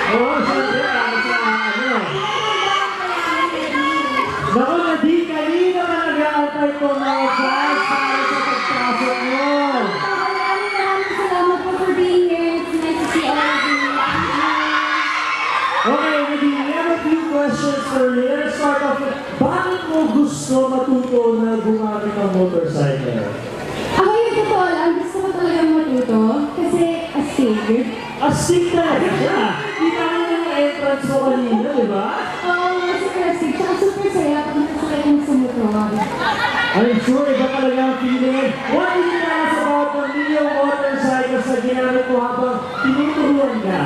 Oo, siyempre, para sa ano. Naku, Nadine, kanina ka nag-aantay ko mga fans para sa pagpasok mo. Maraming salamat po for being here. It's nice to see all of you. Okay, Nadine, we have a few questions for you. Let's start off with, bakit mo gusto matuto na gumamit ng motorcycle? Ako yung totoo lang, gusto ko talagang matuto. Kasi astig. Astig talaga siya. Kita mo yung entrance mo kanina, di ba? Oo, super astig. Tsaka super saya pag nakasakay kong sa motor. I'm sure iba talaga ang feeling. What do you tell us about the Neo motorcycles na ginamit mo habang tinuturuan ka?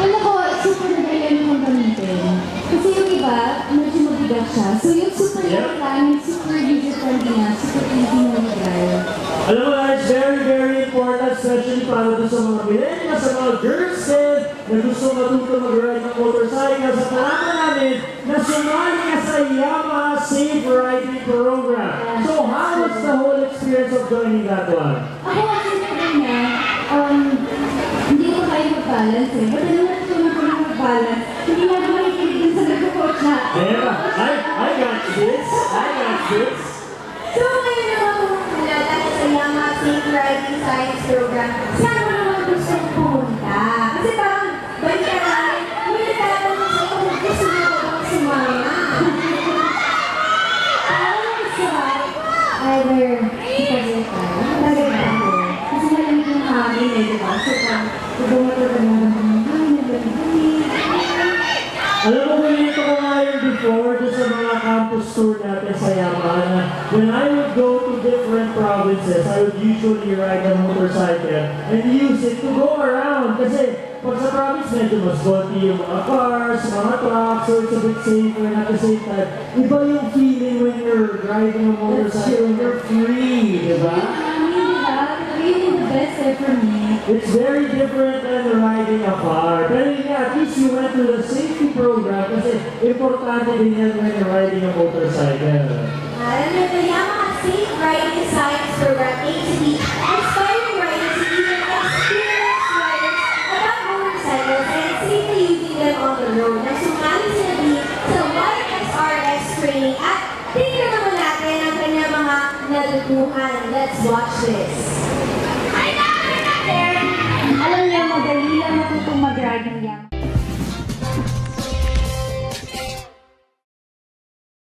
Wala ko, super nagayon kong gamitin. Kasi yung iba, medyo mabigat siya. So yung super light lang, yung super user-friendly na, super easy na mag-drive. Alam mo guys, very, very important, especially para doon sa mga millennials, sa mga girls din, na gusto matuto mag-ride ng motorcycle. Sa talaman namin, na sumali ka sa Yamaha Safe Riding Program. So how was the whole experience of joining that one? Ako kasi sabi niya, hindi ko kaya mag-balance eh. Ba't naman ito na ko na mag-balance? Hindi na ako makikinig din sa nag-coach na. Ayan, I got this. I got this. So ngayon naman kung dahil sa Yamaha Safe Riding Science Program, saan mo naman gusto pumunta? Kasi parang, balik ka namin, may nagtatanong sa'yo kung gusto mo ba bang sumama? Ano gusto ba? Either ipagay ka, magagay ako. Kasi malamig yung hangin eh, di ba? So parang, bumato ka na ng hangin, nagagay. Alam mo, ganito ko nga yun before doon sa mga campus tour natin sa Yamaha na when I would go to different provinces, I would usually ride a motorcycle and use it to go around. Kasi pag sa province, medyo mas konti yung mga cars, mga trucks, so it's a bit safer and at the same time, iba yung feeling when you're riding a motorcycle, you're free, di ba? Really the best eh for me. It's very different than riding a car. Pero yun nga, at least you went to the safety program kasi importante din yan when you're riding a motorcycle. Alam mo, the Yamaha Safe Riding Science Program aims to be inspiring riders and even experienced riders about motorcycles and safely using them on the road. Nagsumali sila din sa YXRX training at tingnan naman natin ang kanyang mga natutuhan. Let's watch this. Alam niyo, madali lang matutong mag-ride ng Yamaha.